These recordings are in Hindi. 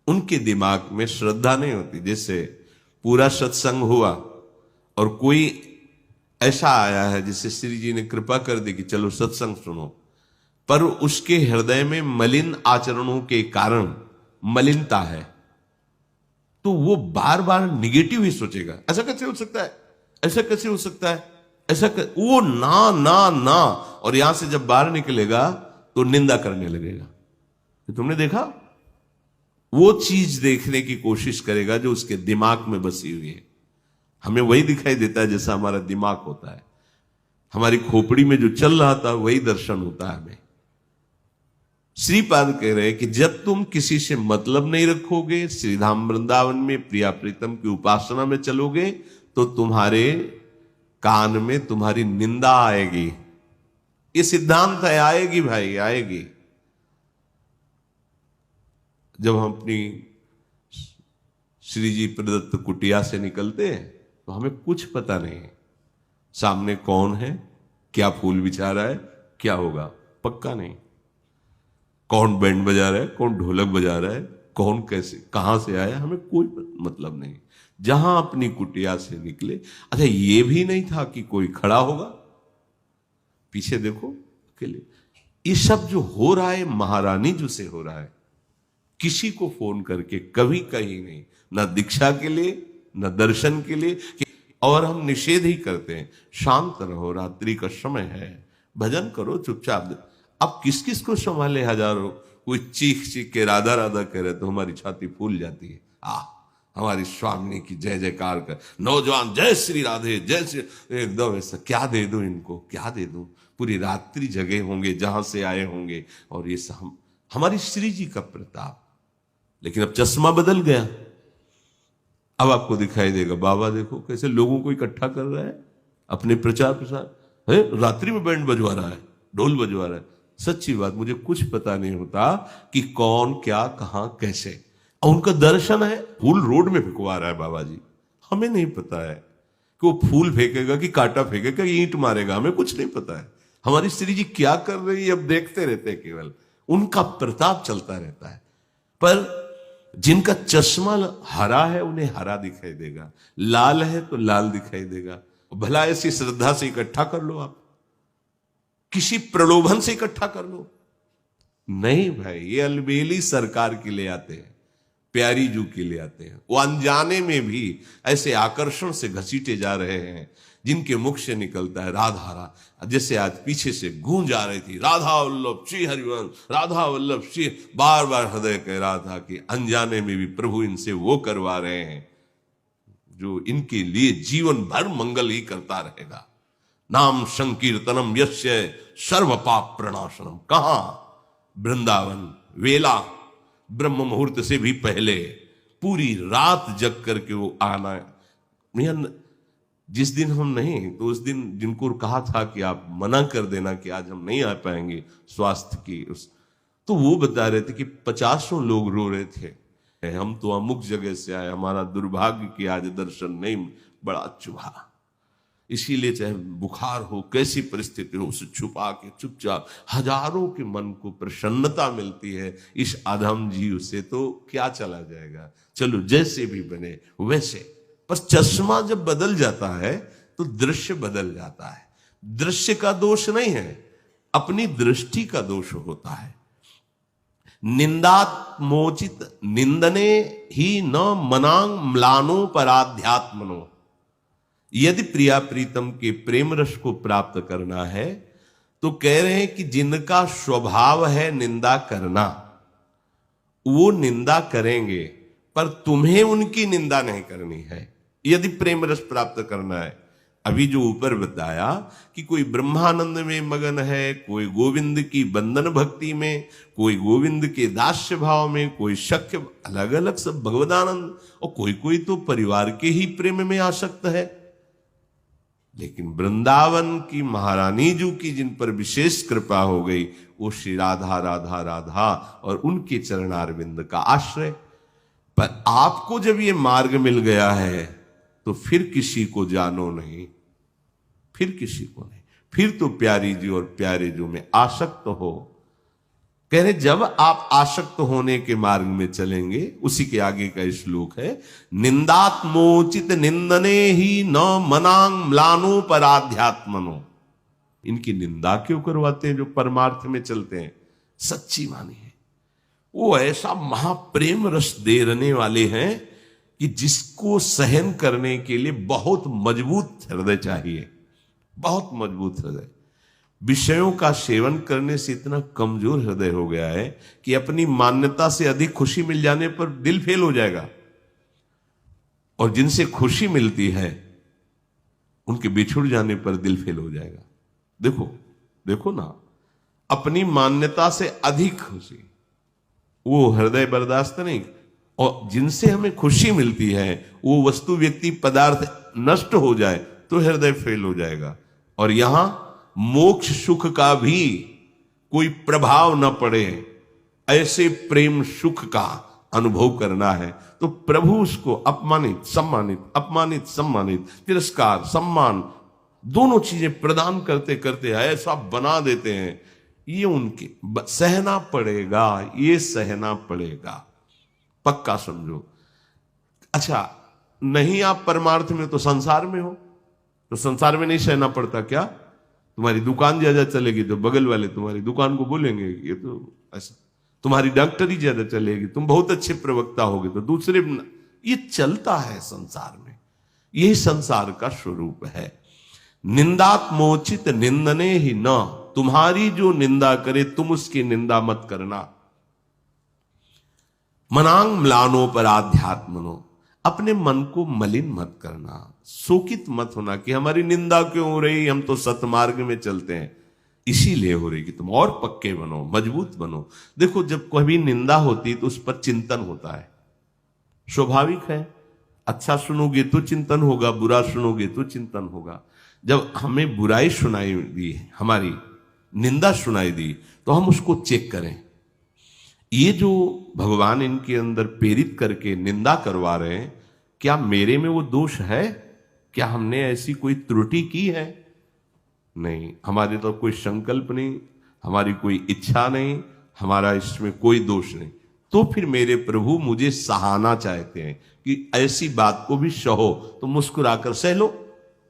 उनके दिमाग में श्रद्धा नहीं होती। जैसे पूरा सत्संग हुआ और कोई ऐसा आया है जिसे श्री जी ने कृपा कर दी कि चलो सत्संग सुनो, पर उसके हृदय में मलिन आचरणों के कारण मलिनता है, तो वो बार बार निगेटिव ही सोचेगा। ऐसा कैसे हो सकता है, ऐसा कैसे हो सकता है, वो ना ना ना, और यहां से जब बाहर निकलेगा तो निंदा करने लगेगा। तो तुमने देखा, वो चीज देखने की कोशिश करेगा जो उसके दिमाग में बसी हुई है। हमें वही दिखाई देता है जैसा हमारा दिमाग होता है, हमारी खोपड़ी में जो चल रहा था वही दर्शन होता है हमें। श्रीपाद कह रहे हैं कि जब तुम किसी से मतलब नहीं रखोगे, श्रीधाम वृंदावन में प्रिया प्रीतम की उपासना में चलोगे, तो तुम्हारे कान में तुम्हारी निंदा आएगी। ये सिद्धांत है, आएगी भाई, आएगी। जब हम अपनी श्री जी प्रदत्त कुटिया से निकलते हैं तो हमें कुछ पता नहीं है सामने कौन है, क्या फूल बिछा रहा है, क्या होगा, पक्का नहीं। कौन बैंड बजा रहा है, कौन ढोलक बजा रहा है, कौन कैसे कहां से आया, हमें कोई मतलब नहीं। जहां अपनी कुटिया से निकले, अच्छा ये भी नहीं था कि कोई खड़ा होगा, पीछे देखो अकेले। ये सब जो हो रहा है महारानी जो से हो रहा है, किसी को फोन करके कभी कहीं नहीं, ना दीक्षा के लिए ना दर्शन के लिए। और हम निषेध ही करते हैं, शांत रहो, रात्रि का समय है, भजन करो चुपचाप। अब किस किस को संभाले हजारों, कोई चीख चीख के राधा राधा कह रहे तो हमारी छाती फूल जाती है। हमारी स्वामी की जय जयकार कर, नौजवान जय श्री राधे जय श्री, एकदम ऐसा क्या दे दूं इनको, क्या दे दूं, पूरी रात्रि जगे होंगे जहां से आए होंगे। और ये सब हमारी श्री जी का प्रताप। लेकिन अब चश्मा बदल गया, अब आपको दिखाई देगा बाबा देखो कैसे लोगों को इकट्ठा कर रहा है अपने प्रचार प्रसार है, रात्रि में बैंड बजवा रहा है, ढोल बजवा रहा है। सच्ची बात, मुझे कुछ पता नहीं होता कि कौन क्या कहां कैसे। और उनका दर्शन है, फूल रोड में फेंकवा रहा है बाबा जी, हमें नहीं पता है कि वो फूल फेंकेगा कि कांटा फेंकेगा कि ईंट मारेगा, हमें कुछ नहीं पता है। हमारी श्री जी क्या कर रही है अब देखते रहते हैं, केवल उनका प्रताप चलता रहता है। पर जिनका चश्मा हरा है उन्हें हरा दिखाई देगा, लाल है तो लाल दिखाई देगा। भला ऐसी श्रद्धा से इकट्ठा कर लो, आप किसी प्रलोभन से इकट्ठा कर लो। नहीं भाई, ये अलबेली सरकार के लिए आते हैं, प्यारी जू के लिए आते हैं। वो अनजाने में भी ऐसे आकर्षण से घसीटे जा रहे हैं जिनके मुख से निकलता है राधा रा। जैसे आज पीछे से गूंज आ रही थी, राधा वल्लभ श्री हरिवंश, राधा वल्लभ श्री, बार बार हृदय कह रहा था कि अनजाने में भी प्रभु इनसे वो करवा रहे हैं जो इनके लिए जीवन भर मंगल ही करता रहेगा। नाम संकीर्तनम यस्य सर्व पाप प्रणाशनम। कहां? वृंदावन, वेला, ब्रह्म मुहूर्त से भी पहले पूरी रात जग करके वो आना। जिस दिन हम नहीं, तो उस दिन जिनको कहा था कि आप मना कर देना कि आज हम नहीं आ पाएंगे स्वास्थ्य की तो वो बता रहे थे कि 50 लोग रो रहे थे, हम तो अमुक जगह से आए, हमारा दुर्भाग्य कि आज दर्शन नहीं, बड़ा चुभा। इसीलिए चाहे बुखार हो, कैसी परिस्थिति हो, उसे छुपा के चुपचाप हजारों के मन को प्रसन्नता मिलती है। इस अधम जीव से तो क्या चला जाएगा, चलो जैसे भी बने वैसे। पर चश्मा जब बदल जाता है तो दृश्य बदल जाता है। दृश्य का दोष नहीं है, अपनी दृष्टि का दोष होता है। निंदात्मोचित निंदने ही न मनांग म्लानो पराध्यात्मनो। यदि प्रिया प्रीतम के प्रेम रस को प्राप्त करना है तो कह रहे हैं कि जिनका स्वभाव है निंदा करना, वो निंदा करेंगे, पर तुम्हें उनकी निंदा नहीं करनी है यदि प्रेम रस प्राप्त करना है। अभी जो ऊपर बताया कि कोई ब्रह्मानंद में मगन है, कोई गोविंद की बंधन भक्ति में, कोई गोविंद के दास्य भाव में, कोई शक्य, अलग अलग सब भगवदानंद, और कोई कोई तो परिवार के ही प्रेम में आसक्त है। लेकिन वृंदावन की महारानी जू की जिन पर विशेष कृपा हो गई, वो श्री राधा राधा राधा और उनके चरणारविंद का आश्रय। पर आपको जब ये मार्ग मिल गया है तो फिर किसी को जानो नहीं, फिर किसी को नहीं, फिर तो प्यारी जी और प्यारे जो में आसक्त हो। कह रहे जब आप आसक्त होने के मार्ग में चलेंगे, उसी के आगे का श्लोक है, निंदात्मोचित निंदने ही न मनांग म्लानो पराध्यात्मनो। इनकी निंदा क्यों करवाते हैं जो परमार्थ में चलते हैं? सच्ची मानी है, वो ऐसा महाप्रेम रस देने वाले हैं कि जिसको सहन करने के लिए बहुत मजबूत हृदय चाहिए, बहुत मजबूत हृदय। विषयों का सेवन करने से इतना कमजोर हृदय हो गया है कि अपनी मान्यता से अधिक खुशी मिल जाने पर दिल फेल हो जाएगा, और जिनसे खुशी मिलती है उनके बिछुड़ जाने पर दिल फेल हो जाएगा। देखो देखो ना, अपनी मान्यता से अधिक खुशी, वो हृदय बर्दाश्त नहीं। और जिनसे हमें खुशी मिलती है वो वस्तु व्यक्ति पदार्थ नष्ट हो जाए तो हृदय फेल हो जाएगा। और यहां मोक्ष सुख का भी कोई प्रभाव न पड़े, ऐसे प्रेम सुख का अनुभव करना है तो प्रभु उसको अपमानित सम्मानित, अपमानित सम्मानित, तिरस्कार सम्मान दोनों चीजें प्रदान करते करते ऐसा बना देते हैं। ये उनके सहना पड़ेगा, ये सहना पड़ेगा, पक्का समझो। अच्छा, नहीं आप परमार्थ में तो संसार में हो, तो संसार में नहीं सहना पड़ता क्या? तुम्हारी दुकान ज्यादा चलेगी तो बगल वाले तुम्हारी दुकान को बोलेंगे ये तो ऐसा, तुम्हारी डॉक्टरी ज्यादा चलेगी, तुम बहुत अच्छे प्रवक्ता होगे तो दूसरे, ये चलता है संसार में, यही संसार का स्वरूप है। निंदात्मोचित निंदने ही न, तुम्हारी जो निंदा करे तुम उसकी निंदा मत करना। मनांग म्लानो पर आध्यात्मनो, अपने मन को मलिन मत करना, शोकित मत होना कि हमारी निंदा क्यों हो रही, हम तो सतमार्ग में चलते हैं, इसीलिए हो रही कि तुम और पक्के बनो, मजबूत बनो। देखो जब कभी निंदा होती तो उस पर चिंतन होता है, स्वाभाविक है। अच्छा सुनोगे तो चिंतन होगा, बुरा सुनोगे तो चिंतन होगा। जब हमें बुराई सुनाई दी, हमारी निंदा सुनाई दी, तो हम उसको चेक करें, ये जो भगवान इनके अंदर प्रेरित करके निंदा करवा रहे हैं, क्या मेरे में वो दोष है? क्या हमने ऐसी कोई त्रुटि की है? नहीं, हमारे तो कोई संकल्प नहीं, हमारी कोई इच्छा नहीं, हमारा इसमें कोई दोष नहीं। तो फिर मेरे प्रभु मुझे सहाना चाहते हैं कि ऐसी बात को भी सहो, तो मुस्कुराकर सह लो।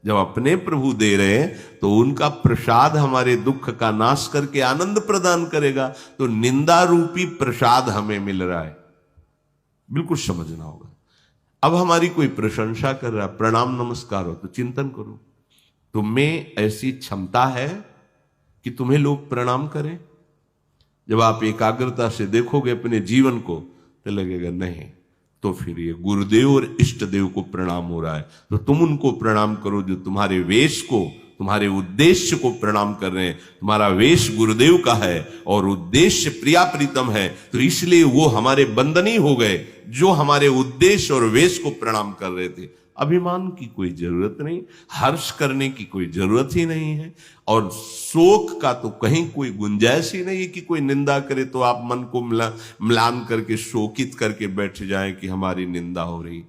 जब अपने प्रभु दे रहे हैं तो उनका प्रसाद हमारे दुख का नाश करके आनंद प्रदान करेगा। तो निंदा रूपी प्रसाद हमें मिल रहा है, बिल्कुल समझना होगा। अब हमारी कोई प्रशंसा कर रहा है, प्रणाम नमस्कार हो, तो चिंतन करो, तुम्हें ऐसी क्षमता है कि तुम्हें लोग प्रणाम करें? जब आप एकाग्रता से देखोगे अपने जीवन को तो लगेगा नहीं, तो फिर ये गुरुदेव और इष्ट देव को प्रणाम हो रहा है, तो तुम उनको प्रणाम करो जो तुम्हारे वेश को, तुम्हारे उद्देश्य को प्रणाम कर रहे हैं। तुम्हारा वेश गुरुदेव का है और उद्देश्य प्रिया प्रीतम है, तो इसलिए वो हमारे बंदनी हो गए जो हमारे उद्देश्य और वेश को प्रणाम कर रहे थे। अभिमान की कोई जरूरत नहीं, हर्ष करने की कोई जरूरत ही नहीं है, और शोक का तो कहीं कोई गुंजाइश ही नहीं है कि कोई निंदा करे तो आप मन को म्लान करके शोकित करके बैठ जाएं कि हमारी निंदा हो रही।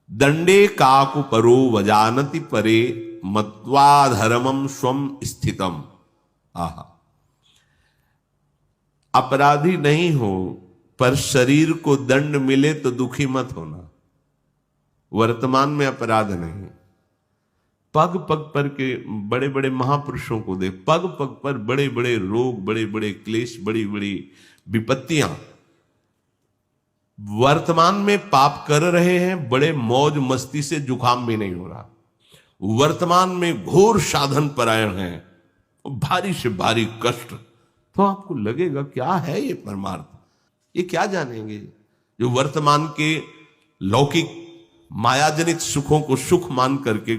दंडे काकु परो वजानति परे मत्वा धर्मम स्वम स्थितम। आहा, अपराधी नहीं हो पर शरीर को दंड मिले तो दुखी मत होना। वर्तमान में अपराध नहीं, पग पग पर के बड़े बड़े महापुरुषों को देख, पग पग पर बड़े बड़े रोग, बड़े बड़े क्लेश, बड़ी बड़ी विपत्तियां, वर्तमान में पाप कर रहे हैं, बड़े मौज मस्ती से जुकाम भी नहीं हो रहा। वर्तमान में घोर साधन परायण है, भारी से भारी कष्ट, तो आपको लगेगा क्या है ये परमार्थ, ये क्या जानेंगे। जो वर्तमान के लौकिक मायाजनित सुखों को सुख मान करके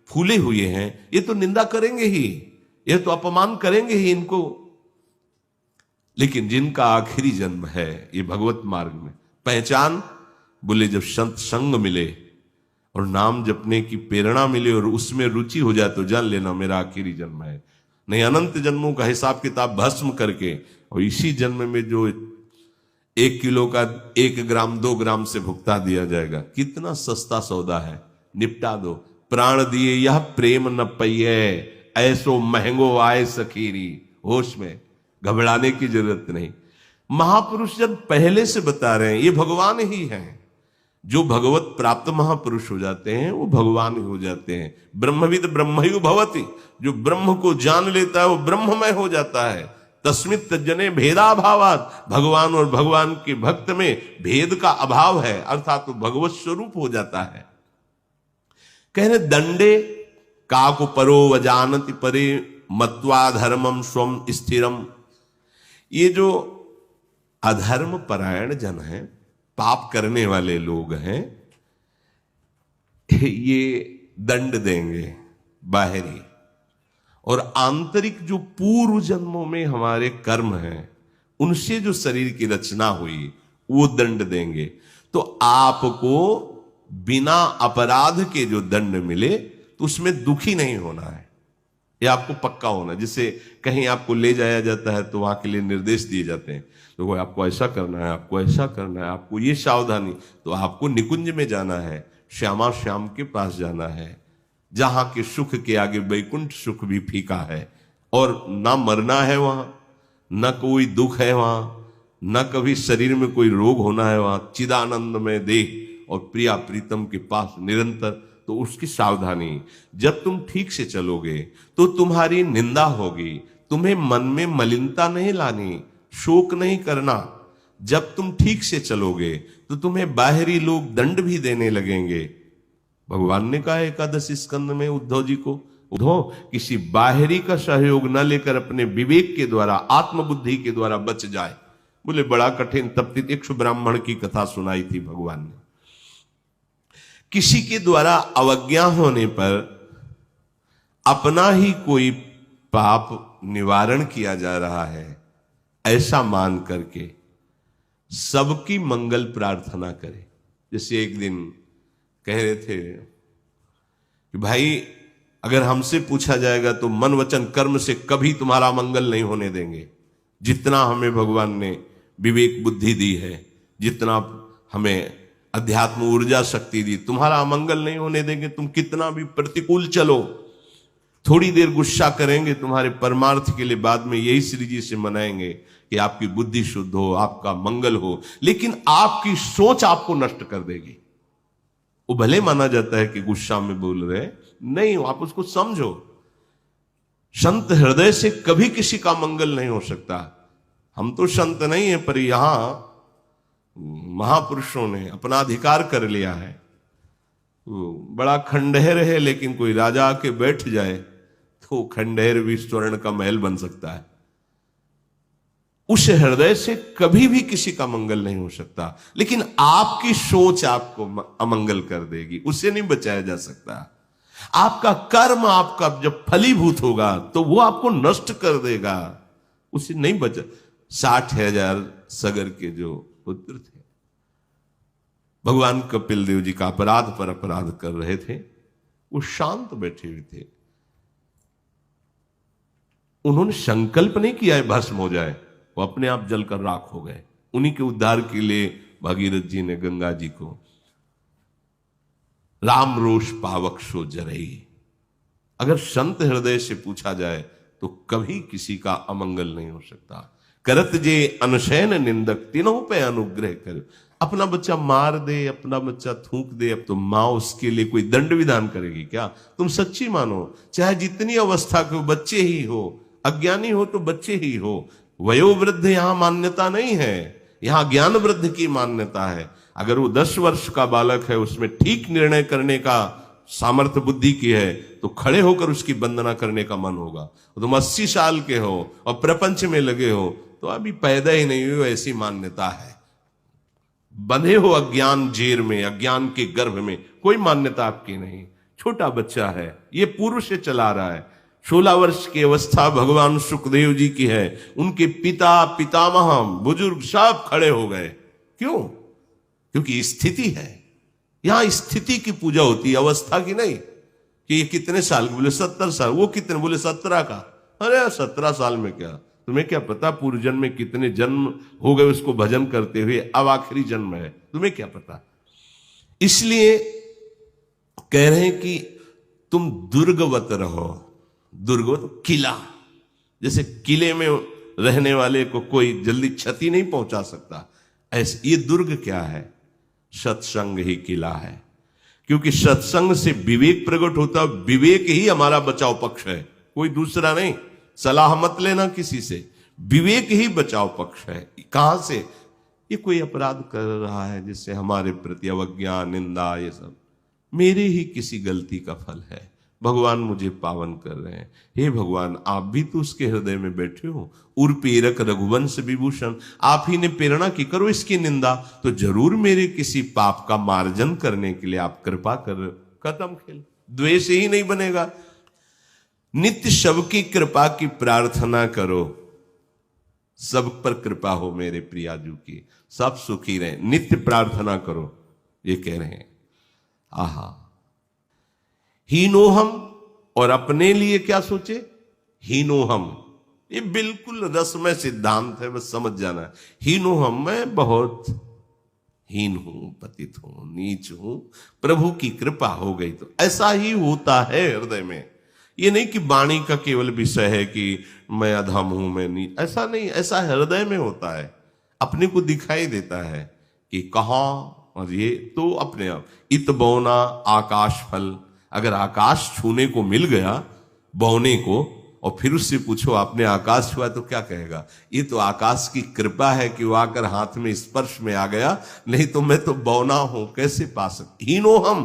फूले हुए हैं, ये तो निंदा करेंगे ही, ये तो अपमान करेंगे ही इनको। लेकिन जिनका आखिरी जन्म है ये भगवत मार्ग में, पहचान बोले जब संत संग मिले और नाम जपने की प्रेरणा मिले और उसमें रुचि हो जाए तो जान लेना मेरा आखिरी जन्म है। नहीं, अनंत जन्मों का हिसाब किताब भस्म करके और इसी जन्म में जो 1 किलो का 1 ग्राम 2 ग्राम से भुगता दिया जाएगा, कितना सस्ता सौदा है, निपटा दो। प्राण दिए यह प्रेम न पइये, ऐसो महंगो आए सखीरी। होश में घबराने की जरूरत नहीं। महापुरुष जब पहले से बता रहे हैं ये भगवान ही हैं। जो भगवत प्राप्त महापुरुष हो जाते हैं वो भगवान ही हो जाते हैं। ब्रह्मविद ब्रह्मयु भवति, जो ब्रह्म को जान लेता है वो ब्रह्ममय हो जाता है। तस्मित तज्जने भेदाभावात, भगवान और भगवान के भक्त में भेद का अभाव है, अर्थात वो भगवत स्वरूप हो जाता है। कह रहे दंडे काकु परो वजानति परे मत्वा धर्मम स्वम स्थिरम। ये जो अधर्म परायण जन है, पाप करने वाले लोग हैं, ये दंड देंगे बाहरी, और आंतरिक जो पूर्व जन्मों में हमारे कर्म हैं उनसे जो शरीर की रचना हुई वो दंड देंगे। तो आपको बिना अपराध के जो दंड मिले तो उसमें दुखी नहीं होना है, ये आपको पक्का होना। जिससे कहीं आपको ले जाया जाता है तो वहां के लिए निर्देश दिए जाते हैं, तो वो आपको ऐसा करना है, आपको ऐसा करना है, आपको ये सावधानी, तो आपको निकुंज में जाना है, श्यामा श्याम के पास जाना है, जहां के सुख के आगे वैकुंठ सुख भी फीका है, और ना मरना है वहां, न कोई दुख है वहां, न कभी शरीर में कोई रोग होना है वहां, चिदानंद में देह और प्रिया प्रीतम के पास निरंतर। तो उसकी सावधानी, जब तुम ठीक से चलोगे तो तुम्हारी निंदा होगी, तुम्हें मन में मलिनता नहीं लानी, शोक नहीं करना। जब तुम ठीक से चलोगे तो तुम्हें बाहरी लोग दंड भी देने लगेंगे। भगवान ने कहा एकादश स्कंद में उद्धव जी को, उद्धव किसी बाहरी का सहयोग न लेकर अपने विवेक के द्वारा, आत्मबुद्धि के द्वारा बच जाए। बोले बड़ा कठिन, तब तक 100 ब्राह्मण की कथा सुनाई थी भगवान ने। किसी के द्वारा अवज्ञा होने पर अपना ही कोई पाप निवारण किया जा रहा है, ऐसा मान करके सबकी मंगल प्रार्थना करे। जैसे एक दिन कह रहे थे कि भाई अगर हमसे पूछा जाएगा तो मन वचन कर्म से कभी तुम्हारा मंगल नहीं होने देंगे। जितना हमें भगवान ने विवेक बुद्धि दी है, जितना हमें अध्यात्म ऊर्जा शक्ति दी, तुम्हारा अमंगल नहीं होने देंगे। तुम कितना भी प्रतिकूल चलो, थोड़ी देर गुस्सा करेंगे तुम्हारे परमार्थ के लिए, बाद में यही श्री जी से मनाएंगे कि आपकी बुद्धि शुद्ध हो, आपका मंगल हो, लेकिन आपकी सोच आपको नष्ट कर देगी। वो भले माना जाता है कि गुस्सा में बोल रहे, नहीं, आप उसको समझो। संत हृदय से कभी किसी का मंगल नहीं हो सकता। हम तो संत नहीं है, पर यहां महापुरुषों ने अपना अधिकार कर लिया है। बड़ा खंडहर है, लेकिन कोई राजा आके बैठ जाए तो खंडहर भी स्वर्ण का महल बन सकता है। उस हृदय से कभी भी किसी का मंगल नहीं हो सकता, लेकिन आपकी सोच आपको अमंगल कर देगी, उससे नहीं बचाया जा सकता। आपका कर्म आपका जब फलीभूत होगा तो वो आपको नष्ट कर देगा, उससे नहीं बचा। 60,000 सगर के जो पुत्र थे, भगवान कपिल देव जी का अपराध पर अपराध कर रहे थे, वो शांत बैठे हुए थे। उन्होंने संकल्प नहीं किया है भस्म हो जाए, वो अपने आप जलकर राख हो गए। उन्हीं के उद्धार के लिए भागीरथ जी ने गंगा जी को राम रोष पावक सो जरई। अगर संत हृदय से पूछा जाए तो कभी किसी का अमंगल नहीं हो सकता। करत जे अनशयन निंदक तीनों पे अनुग्रह कर। अपना बच्चा मार दे, अपना बच्चा थूक दे, अब तो माँ उसके लिए कोई दंड विधान करेगी क्या? तुम सच्ची मानो, चाहे जितनी अवस्था के बच्चे ही हो, अज्ञानी हो तो बच्चे ही हो। वयोवृद्ध यहां मान्यता नहीं है, यहां ज्ञान वृद्ध की मान्यता है। अगर वो 10 वर्ष का बालक है, उसमें ठीक निर्णय करने का सामर्थ्य बुद्धि की है, तो खड़े होकर उसकी वंदना करने का मन होगा। तुम 80 साल के हो और प्रपंच में लगे हो तो अभी पैदा ही नहीं हुए, ऐसी मान्यता है। बंधे हो अज्ञान जेर में, अज्ञान के गर्भ में, कोई मान्यता आपकी नहीं। छोटा बच्चा है, ये पूर्व से चला रहा है। 16 वर्ष की अवस्था भगवान सुखदेव जी की है। उनके पिता पितामह बुजुर्ग सब खड़े हो गए। क्यों? क्योंकि स्थिति है। यहां स्थिति की पूजा होती है, अवस्था की नहीं। कि ये कितने साल के? बोले 70 साल। वो कितने? बोले 17 का। अरे 17 साल में क्या, तुम्हें क्या पता पूर्व जन्म में कितने जन्म हो गए उसको भजन करते हुए, अब आखिरी जन्म है, तुम्हें क्या पता। इसलिए कह रहे हैं कि तुम दुर्गवत रहो। दुर्गवत किला, जैसे किले में रहने वाले को कोई जल्दी क्षति नहीं पहुंचा सकता। ऐसे ये दुर्ग क्या है? सत्संग ही किला है। क्योंकि सत्संग से विवेक प्रकट होता है, विवेक ही हमारा बचाव पक्ष है, कोई दूसरा नहीं। सलाह मत लेना किसी से, विवेक ही बचाव पक्ष है। कहां से? ये कोई अपराध कर रहा है जिससे हमारे प्रति अवज्ञा, निंदा, ये सब मेरे ही किसी गलती का फल है। भगवान मुझे पावन कर रहे हैं। हे भगवान, आप भी तो उसके हृदय में बैठे हो। उर्पेरक रघुवंश विभूषण, आप ही ने प्रेरणा की, करो इसकी निंदा तो जरूर मेरे किसी पाप का मार्जन करने के लिए आप कृपा कर। खत्म खेल, द्वेष ही नहीं बनेगा। नित्य सबकी कृपा की प्रार्थना करो, सब पर कृपा हो मेरे प्रियाजू की, सब सुखी रहे, नित्य प्रार्थना करो, ये कह रहे हैं। आहा, हीनोहम, और अपने लिए क्या सोचे? हीनोहम, ये बिल्कुल रसमय सिद्धांत है, बस समझ जाना है। हीनोहम, मैं बहुत हीन हूं, पतित हूं, नीच हूं, प्रभु की कृपा हो गई तो। ऐसा ही होता है हृदय में। ये नहीं कि वाणी का केवल विषय है कि मैं अधम हूं, मैं नीच, ऐसा नहीं। ऐसा हृदय में होता है, अपने को दिखाई देता है कि कहां, और ये तो अपने आप। इत बौना आकाश फल, अगर आकाश छूने को मिल गया बौने को, और फिर उससे पूछो आपने आकाश छुआ तो क्या कहेगा? ये तो आकाश की कृपा है कि वो आकर हाथ में स्पर्श में आ गया, नहीं तो मैं तो बौना हूं, कैसे पा सकते? हीनो हम।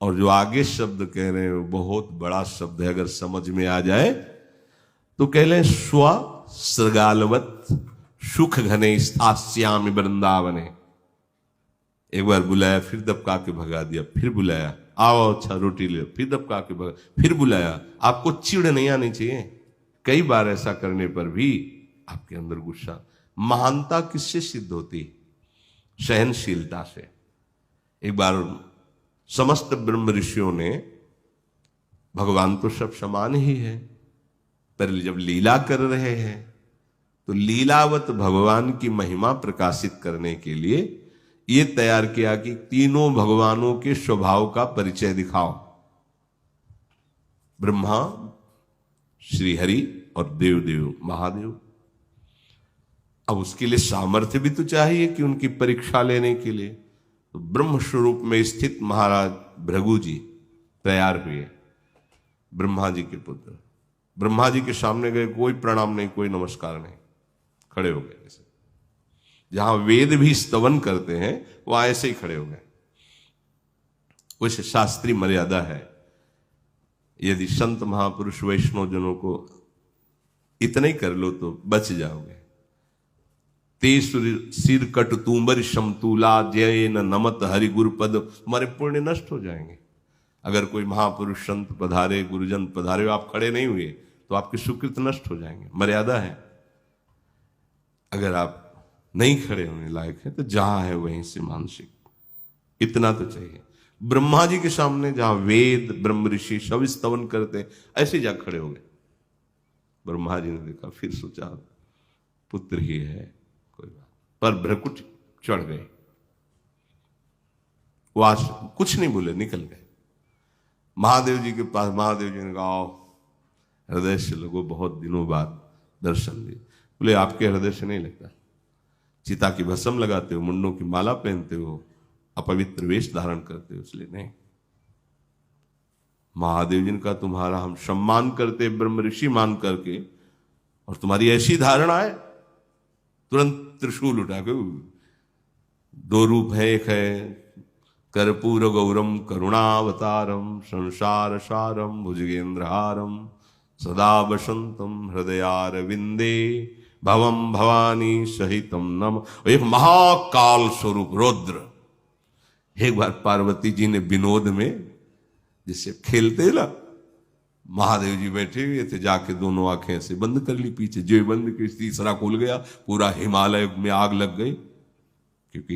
और जो आगे शब्द कह रहे हैं वो बहुत बड़ा शब्द है, अगर समझ में आ जाए तो कह लें, स्व सृगालवत सुख घने स्थास्यामि वृंदावने। एक बार बुलाया, फिर दबका के भगा दिया, फिर बुलाया, आओ अच्छा रोटी ले, फिर दबका के भगा, फिर बुलाया। आपको चिढ़ नहीं आनी चाहिए। कई बार ऐसा करने पर भी आपके अंदर गुस्सा। महानता किससे सिद्ध होती? सहनशीलता से। एक बार समस्त ब्रह्म ऋषियों ने, भगवान तो सब समान ही है, पर जब लीला कर रहे हैं तो लीलावत भगवान की महिमा प्रकाशित करने के लिए ये तैयार किया कि तीनों भगवानों के स्वभाव का परिचय दिखाओ। ब्रह्मा, श्री हरि और देवदेव महादेव। अब उसके लिए सामर्थ्य भी तो चाहिए कि उनकी परीक्षा लेने के लिए। तो ब्रह्म स्वरूप में स्थित महाराज भृगु जी तैयार हुए, ब्रह्मा जी के पुत्र। ब्रह्मा जी के सामने गए, कोई प्रणाम नहीं, कोई नमस्कार नहीं, खड़े हो गए। ऐसे जहां वेद भी स्तवन करते हैं वहां ऐसे ही खड़े हो गए। कुछ शास्त्रीय मर्यादा है, यदि संत महापुरुष वैष्णव जनों को इतना ही कर लो तो बच जाओगे। ते सिर कट तूंबर समतूला जय न नमत हरि गुरुपद, तुम्हारे पुण्य नष्ट हो जाएंगे। अगर कोई महापुरुष संत पधारे, गुरुजन पधारे, आप खड़े नहीं हुए तो आपके सुकृत नष्ट हो जाएंगे। मर्यादा है। अगर आप नहीं खड़े होने लायक है तो जहां है वहीं से मानसिक, इतना तो चाहिए। ब्रह्मा जी के सामने जहां वेद ब्रह्म ऋषि सब स्तवन करते, ऐसे जा खड़े हो गए। ब्रह्मा जी ने देखा, फिर सोचा पुत्र ही है, कोई बात, पर भ्रकुट चढ़ गए। वो आज कुछ नहीं बोले, निकल गए। महादेव जी के पास, महादेव जी ने कहा, आओ हृदय से लगो, बहुत दिनों बाद दर्शन दिए। बोले आपके हृदय से नहीं लगता। चिता की भस्म लगाते हो, मुंडों की माला पहनते हो, अपवित्र वेश धारण करते हो, इसलिए नहीं। महादेव जी ने कहा, तुम्हारा हम सम्मान करते ब्रह्म ऋषि मान करके, और तुम्हारी ऐसी धारणा है। तुरंत त्रिशूल उठा के, दो रूप है, एक है कर्पूर गौरम करुणावतारम संसार सारम भुजगेंद्रहारम सदा वसंतम हृदयार विंदे भवम भवानी सहितम नम। एक महाकाल स्वरूप रुद्र। एक बार पार्वती जी ने विनोद में, जिससे खेलते ना, महादेव जी बैठे हुए थे, जाके दोनों आंखें ऐसे बंद कर ली पीछे, जो बंद की तीसरा खुल गया, पूरा हिमालय में आग लग गई। क्योंकि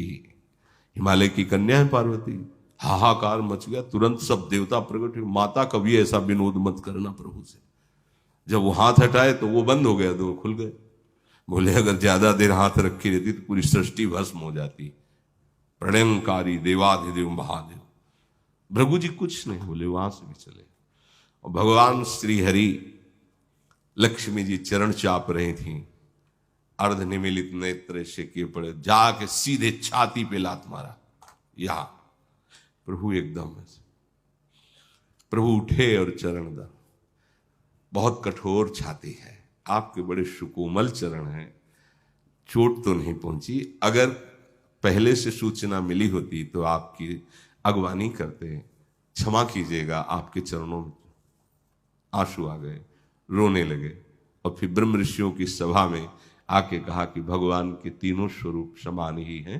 हिमालय की कन्या है पार्वती। हाहाकार मच गया, तुरंत सब देवता प्रकट हुए। माता कभी ऐसा विनोद मत करना प्रभु से। जब वो हाथ हटाए तो वो बंद हो गया, दो खुल गए। बोले अगर ज्यादा देर हाथ रखी रहती तो पूरी सृष्टि भस्म हो जाती। प्रणयनकारी देवाधिदेव महादेव। भृगु जी कुछ नहीं बोले, वहां से भी चले। और भगवान श्री हरि लक्ष्मी जी चरण चाप रही थी, अर्ध निमिलित नेत्र से किए पड़े, जाके सीधे छाती पे लात मारा। यहां प्रभु एकदम ऐसे, प्रभु उठे और चरण दा। बहुत कठोर छाती है, आपके बड़े सुकोमल चरण हैं, चोट तो नहीं पहुंची। अगर पहले से सूचना मिली होती तो आपकी अगवानी करते, क्षमा कीजिएगा। आपके चरणों में आंसू आ गए, रोने लगे, और फिर ब्रह्म ऋषियों की सभा में आके कहा कि भगवान के तीनों स्वरूप समान ही हैं,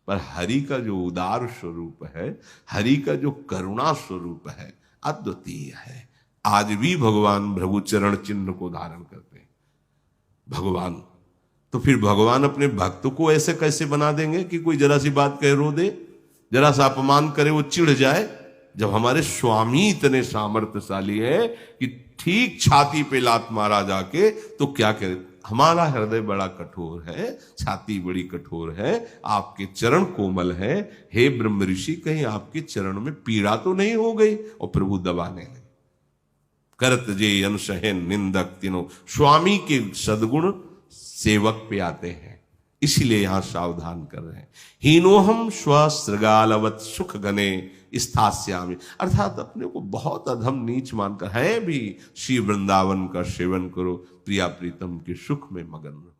पर हरि का जो उदार स्वरूप है, हरि का जो करुणा स्वरूप है, अद्वितीय है। आज भी भगवान प्रभु चरण चिन्ह को धारण करते हैं भगवान। तो फिर भगवान अपने भक्त को ऐसे कैसे बना देंगे कि कोई जरा सी बात कह रो दे, जरा सा अपमान करे वो चिढ़ जाए? जब हमारे स्वामी इतने सामर्थ्यशाली है कि ठीक छाती पे लात मारा जाके, तो क्या करे? हमारा हृदय बड़ा कठोर है, छाती बड़ी कठोर है, आपके चरण कोमल है। हे ब्रह्म ऋषि, कहीं आपके चरण में पीड़ा तो नहीं हो गई? और प्रभु दबाने लगे। करत जे अनसहन निंदक तीनों, स्वामी के सद्गुण सेवक पे आते हैं, इसीलिए यहां सावधान कर रहे हैं। हीनोहम स्वसृगालवत सुख गने स्थास्यामि, अर्थात अपने को बहुत अधम नीच मानकर है भी श्री वृंदावन का सेवन करो, प्रिया प्रीतम के सुख में मगन रहो।